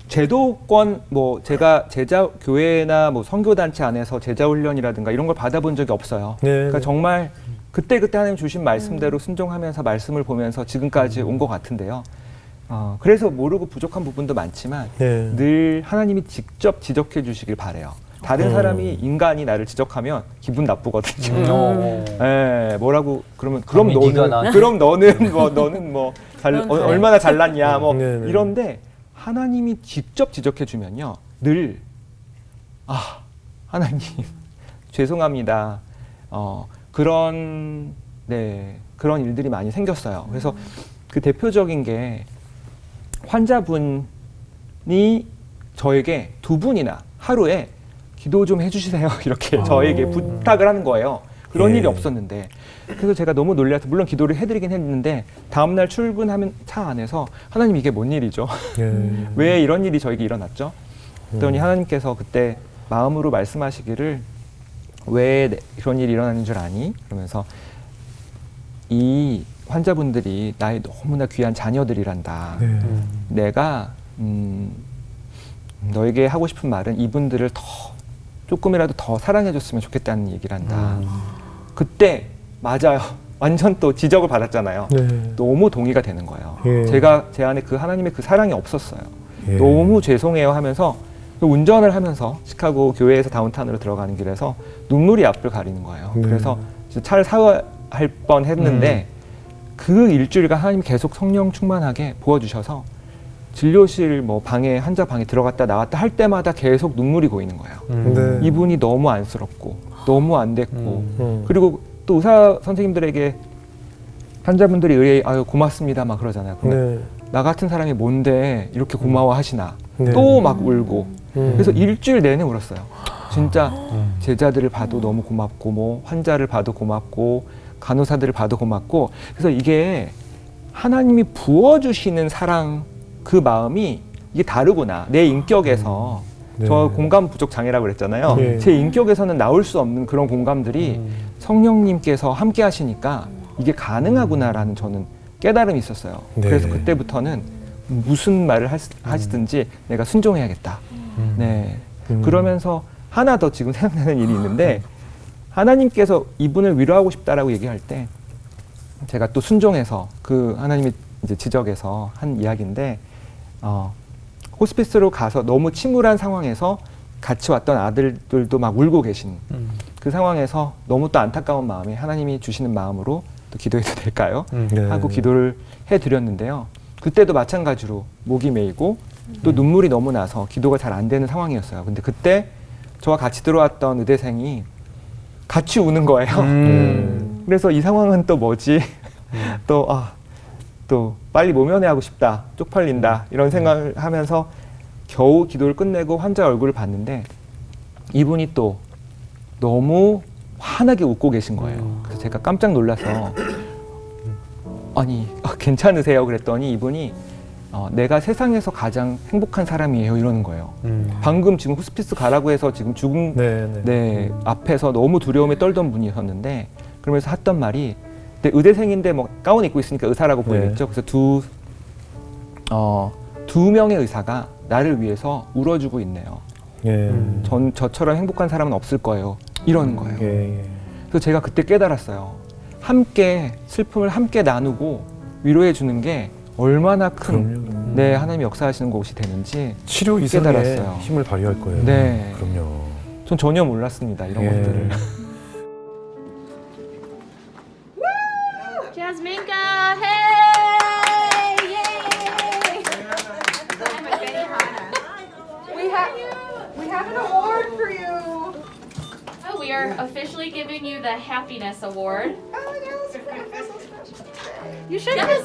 제도권 뭐 제가 제자 교회나 뭐 선교 단체 안에서 제자 훈련이라든가 이런 걸 받아본 적이 없어요. 네, 그러니까 네. 정말 그때 하나님 주신 말씀대로 순종하면서 말씀을 보면서 지금까지 온 것 같은데요. 그래서 모르고 부족한 부분도 많지만 네. 늘 하나님이 직접 지적해 주시길 바래요. 다른 사람이 인간이 나를 지적하면 기분 나쁘거든요. 예, 뭐라고 그러면 그럼 감히 네가 너는 나한테. 그럼 너는 뭐 그건 그래. 얼마나 잘났냐 뭐 네네. 이런데 하나님이 직접 지적해 주면요 늘 하나님 죄송합니다. 그런 일들이 많이 생겼어요. 그래서 그 대표적인 게 환자분이 저에게 2분이나 하루에 기도 좀 해주세요. 이렇게 저에게 부탁을 하는 거예요. 그런 예. 일이 없었는데. 그래서 제가 너무 놀라서 물론 기도를 해드리긴 했는데 다음날 출근하면 차 안에서 하나님 이게 뭔 일이죠? 네. 왜 이런 일이 저에게 일어났죠? 그랬더니 하나님께서 그때 마음으로 말씀하시기를 왜 이런 일이 일어나는 줄 아니? 그러면서 이 환자분들이 나의 너무나 귀한 자녀들이란다. 네. 내가 너에게 하고 싶은 말은 이분들을 조금이라도 더 사랑해줬으면 좋겠다는 얘기를 한다. 그때 맞아요. 완전 또 지적을 받았잖아요. 네. 너무 동의가 되는 거예요. 예. 제가 제 안에 그 하나님의 그 사랑이 없었어요. 예. 너무 죄송해요 하면서 운전을 하면서 시카고 교회에서 다운타운으로 들어가는 길에서 눈물이 앞을 가리는 거예요. 네. 그래서 진짜 차를 사야 할 뻔 했는데 그 일주일간 하나님이 계속 성령 충만하게 부어주셔서 진료실 뭐 방에 환자 방에 들어갔다 나왔다 할 때마다 계속 눈물이 고이는 거예요. 네. 이분이 너무 안쓰럽고 너무 안 됐고 그리고 그리고 또 의사 선생님들에게 환자분들이 의뢰 아유 고맙습니다 막 그러잖아요. 그러면 네. 나 같은 사람이 뭔데 이렇게 고마워하시나 네. 또 막 울고 그래서 음. 일주일 내내 울었어요. 진짜 제자들을 봐도 너무 고맙고 뭐 환자를 봐도 고맙고 간호사들을 봐도 고맙고 그래서 이게 하나님이 부어주시는 사랑 그 마음이 이게 다르구나 내 인격에서 네. 저 공감 부족 장애라고 그랬잖아요. 네. 제 인격에서는 나올 수 없는 그런 공감들이 성령님께서 함께 하시니까 이게 가능하구나라는 저는 깨달음이 있었어요. 네. 그래서 그때부터는 무슨 말을 하시든지 내가 순종해야겠다. 네. 그러면서 하나 더 지금 생각나는 일이 있는데 하나님께서 이분을 위로하고 싶다라고 얘기할 때 제가 또 순종해서 그 하나님이 이제 지적해서 한 이야기인데 호스피스로 가서 너무 침울한 상황에서 같이 왔던 아들들도 막 울고 계신 그 상황에서 너무 또 안타까운 마음에 하나님이 주시는 마음으로 또 기도해도 될까요? 네. 하고 기도를 해드렸는데요. 그때도 마찬가지로 목이 메이고 또 눈물이 너무 나서 기도가 잘 안 되는 상황이었어요. 근데 그때 저와 같이 들어왔던 의대생이 같이 우는 거예요. 그래서 이 상황은 또 뭐지? 또 빨리 모면회하고 싶다, 쪽팔린다 이런 생각을 하면서 겨우 기도를 끝내고 환자 얼굴을 봤는데 이분이 또 너무 환하게 웃고 계신 거예요. 그래서 제가 깜짝 놀라서 아니 괜찮으세요? 그랬더니 이분이 내가 세상에서 가장 행복한 사람이에요 이러는 거예요. 방금 지금 호스피스 가라고 해서 지금 죽은 네. 앞에서 너무 두려움에 떨던 분이었는데 그러면서 했던 말이 근데 의대생인데 뭐 가운 입고 있으니까 의사라고 보이겠죠. 그래서 두 명의 의사가 나를 위해서 울어주고 있네요. 예. 저처럼 행복한 사람은 없을 거예요. 이러는 거예요. 예. 그래서 제가 그때 깨달았어요. 함께 슬픔을 함께 나누고 위로해 주는 게 얼마나 큰 그럼요. 네, 하나님이 역사하시는 곳이 되는지 치료 이상의 깨달았어요. 힘을 발휘할 거예요. 네. 그럼요. 전 전혀 몰랐습니다. 이런 것들을. Jasminka, hey! Yay! We have an award for you. Oh, we are officially giving you the Happiness Award. Oh, yes, so special. You should have you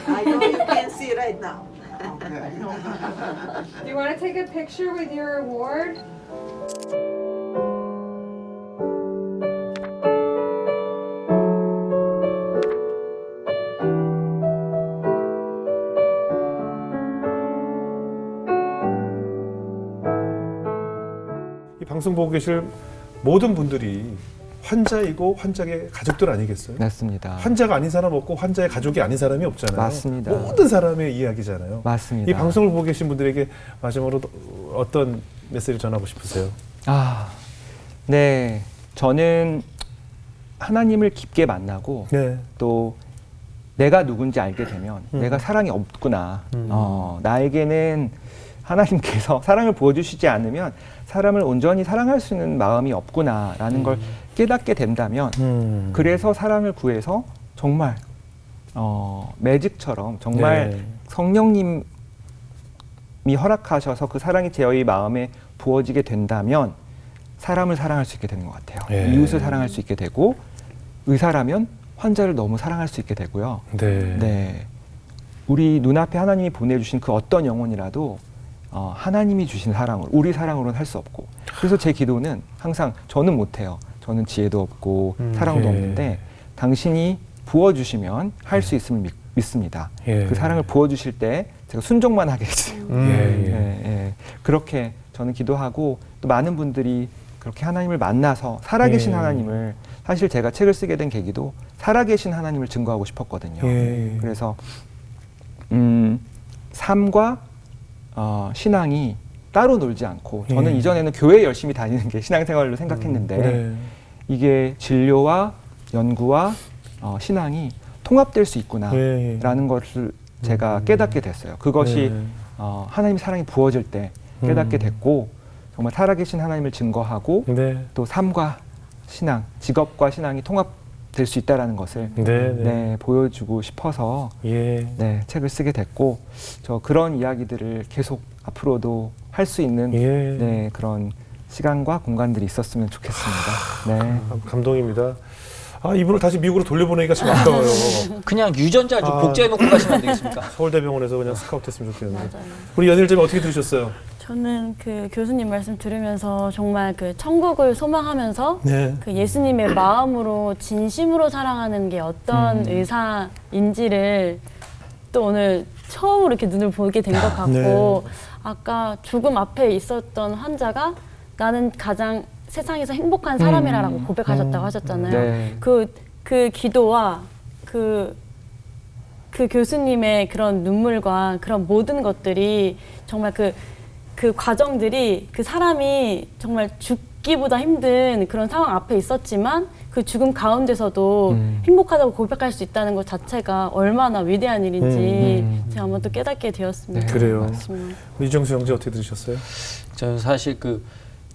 I know you can't see right now. Do you want to take a picture with your award? 이 방송 보고 계실 모든 분들이 환자이고 환자의 가족들 아니겠어요? 맞습니다. 환자가 아닌 사람 없고 환자의 가족이 아닌 사람이 없잖아요. 맞습니다. 모든 사람의 이야기잖아요. 맞습니다. 이 방송을 보고 계신 분들에게 마지막으로 어떤 메시지를 전하고 싶으세요? 네. 저는 하나님을 깊게 만나고 네. 또 내가 누군지 알게 되면 내가 사랑이 없구나. 나에게는 하나님께서 사랑을 부어주시지 않으면 사람을 온전히 사랑할 수 있는 마음이 없구나라는 걸 깨닫게 된다면 그래서 사랑을 구해서 정말 매직처럼 정말 네. 성령님이 허락하셔서 그 사랑이 제 마음에 부어지게 된다면 사람을 사랑할 수 있게 되는 것 같아요. 네. 이웃을 사랑할 수 있게 되고 의사라면 환자를 너무 사랑할 수 있게 되고요. 네. 네, 우리 눈앞에 하나님이 보내주신 그 어떤 영혼이라도 하나님이 주신 사랑으로 우리 사랑으로는 할 수 없고 그래서 제 기도는 항상 저는 못해요. 저는 지혜도 없고 사랑도 예. 없는데 당신이 부어주시면 할 수 있음을 믿습니다. 예. 그 사랑을 부어주실 때 제가 순종만 하게 해주세요. 예. 예. 그렇게 저는 기도하고 또 많은 분들이 그렇게 하나님을 만나서 살아계신 예. 하나님을 사실 제가 책을 쓰게 된 계기도 살아계신 하나님을 증거하고 싶었거든요. 예. 그래서 삶과 신앙이 따로 놀지 않고 저는 예. 이전에는 교회 열심히 다니는 게 신앙생활로 생각했는데 네. 이게 진료와 연구와 신앙이 통합될 수 있구나라는 예. 것을 제가 깨닫게 됐어요. 그것이 네. 하나님의 사랑이 부어질 때 깨닫게 됐고 정말 살아계신 하나님을 증거하고 네. 또 삶과 신앙, 직업과 신앙이 통합될 수 있다라는 것을 네. 보여주고 싶어서 예. 책을 쓰게 됐고 저 그런 이야기들을 계속 앞으로도 할 수 있는 예. 그런 시간과 공간들이 있었으면 좋겠습니다. 네. 감동입니다. 이분을 다시 미국으로 돌려보내기가 참 아까워요. 그냥 유전자 좀 복제해놓고 가시면 안 되겠습니까? 서울대병원에서 그냥 스카우트했으면 좋겠는데. 맞아요. 우리 연일점이 어떻게 들으셨어요? 저는 그 교수님 말씀 들으면서 정말 그 천국을 소망하면서 네. 그 예수님의 마음으로 진심으로 사랑하는 게 어떤 의사인지를 또 오늘 처음으로 이렇게 눈을 보게 된 것 같고 네. 아까 죽음 앞에 있었던 환자가 나는 가장 세상에서 행복한 사람이라고 고백하셨다고 하셨잖아요. 네. 그 기도와 그 교수님의 그런 눈물과 그런 모든 것들이 정말 그 과정들이 그 사람이 정말 죽기보다 힘든 그런 상황 앞에 있었지만 그 죽음 가운데서도 행복하다고 고백할 수 있다는 것 자체가 얼마나 위대한 일인지 제가 한번 또 깨닫게 되었습니다. 네, 그래요. 맞습니다. 이정수 형제 어떻게 들으셨어요? 저는 사실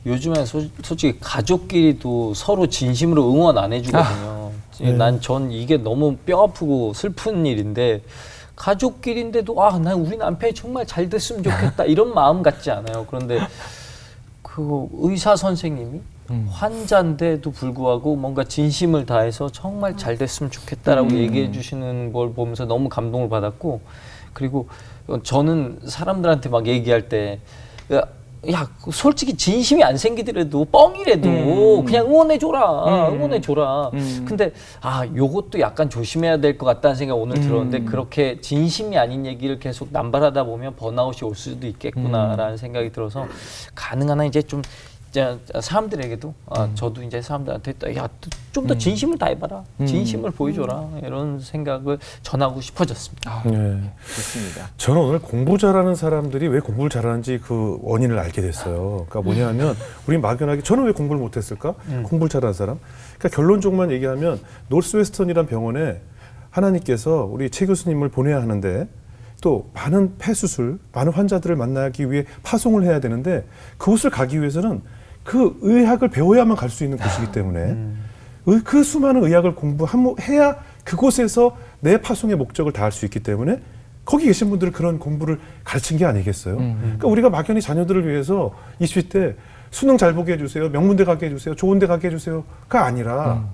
요즘엔 솔직히 가족끼리도 서로 진심으로 응원 안 해주거든요. 네. 전 이게 너무 뼈 아프고 슬픈 일인데 가족끼리인데도 난 우리 남편이 정말 잘 됐으면 좋겠다 이런 마음 같지 않아요. 그런데 그 의사 선생님이 환자인데도 불구하고 뭔가 진심을 다해서 정말 잘 됐으면 좋겠다라고 얘기해 주시는 걸 보면서 너무 감동을 받았고 그리고 저는 사람들한테 막 얘기할 때 야, 솔직히 진심이 안 생기더라도 뻥이라도 그냥 응원해줘라. 근데 요것도 약간 조심해야 될 것 같다는 생각이 오늘 들었는데 그렇게 진심이 아닌 얘기를 계속 남발하다 보면 번아웃이 올 수도 있겠구나라는 생각이 들어서 가능한 한 이제 좀 사람들에게도 저도 이제 사람들한테 좀 더 진심을 다해봐라, 진심을 보여줘라 이런 생각을 전하고 싶어졌습니다. 네. 좋습니다. 저는 오늘 공부 잘하는 사람들이 왜 공부를 잘하는지 그 원인을 알게 됐어요. 그러니까 뭐냐면 우리 막연하게 저는 왜 공부를 못했을까? 공부를 잘하는 사람. 그러니까 결론적만 얘기하면 노스웨스턴이란 병원에 하나님께서 우리 최 교수님을 보내야 하는데 또 많은 폐수술, 많은 환자들을 만나기 위해 파송을 해야 되는데 그곳을 가기 위해서는 그 의학을 배워야만 갈 수 있는 곳이기 때문에 그 수많은 의학을 공부해야 그곳에서 내 파송의 목적을 다할 수 있기 때문에 거기 계신 분들은 그런 공부를 가르친 게 아니겠어요? 그러니까 우리가 막연히 자녀들을 위해서 20대 수능 잘 보게 해주세요, 명문대 가게 해주세요, 좋은 데 가게 해주세요가 아니라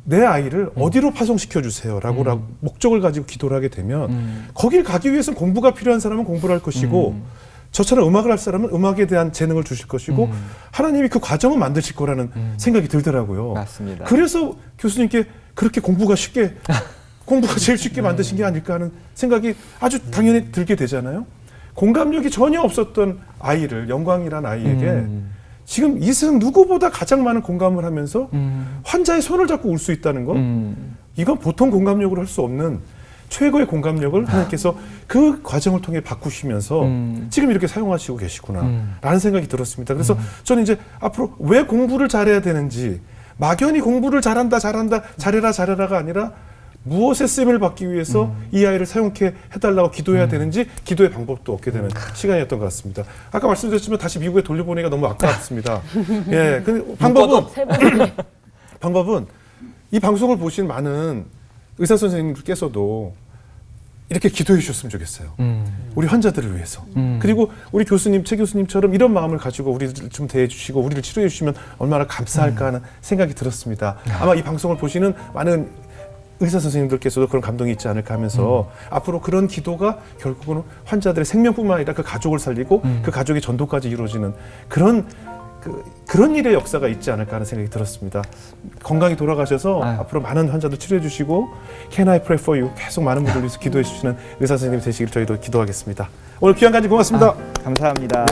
내 아이를 어디로 파송시켜 주세요라고 목적을 가지고 기도를 하게 되면 거길 가기 위해서는 공부가 필요한 사람은 공부를 할 것이고 저처럼 음악을 할 사람은 음악에 대한 재능을 주실 것이고 하나님이 그 과정을 만드실 거라는 생각이 들더라고요. 맞습니다. 그래서 교수님께 그렇게 공부가 제일 쉽게 만드신 게 아닐까 하는 생각이 아주 당연히 들게 되잖아요. 공감력이 전혀 없었던 아이를, 영광이란 아이에게 지금 이승 누구보다 가장 많은 공감을 하면서 환자의 손을 잡고 울 수 있다는 거, 이건 보통 공감력으로 할 수 없는 최고의 공감력을 하나님께서 그 과정을 통해 바꾸시면서 지금 이렇게 사용하시고 계시구나 라는 생각이 들었습니다. 그래서 저는 이제 앞으로 왜 공부를 잘해야 되는지, 막연히 공부를 잘해라가 아니라 무엇에 쓰임을 받기 위해서 이 아이를 사용케 해달라고 기도해야 되는지 기도의 방법도 얻게 되는 시간이었던 것 같습니다. 아까 말씀드렸지만 다시 미국에 돌려보내기가 너무 아깝습니다. 예, 그 방법은 이 방송을 보신 많은 의사 선생님들께서도 이렇게 기도해 주셨으면 좋겠어요. 우리 환자들을 위해서. 그리고 우리 교수님, 최 교수님처럼 이런 마음을 가지고 우리를 좀 대해 주시고 우리를 치료해 주시면 얼마나 감사할까 하는 생각이 들었습니다. 아마 이 방송을 보시는 많은 의사 선생님들께서도 그런 감동이 있지 않을까 하면서 앞으로 그런 기도가 결국은 환자들의 생명뿐만 아니라 그 가족을 살리고 그 가족의 전도까지 이루어지는 그런 일의 역사가 있지 않을까 하는 생각이 들었습니다. 건강히 돌아가셔서 앞으로 많은 환자들 치료해 주시고 Can I pray for you? 계속 많은 분들 위해서 기도해 주시는 의사 선생님이 되시길 저희도 기도하겠습니다. 오늘 귀한 간증 고맙습니다. 감사합니다.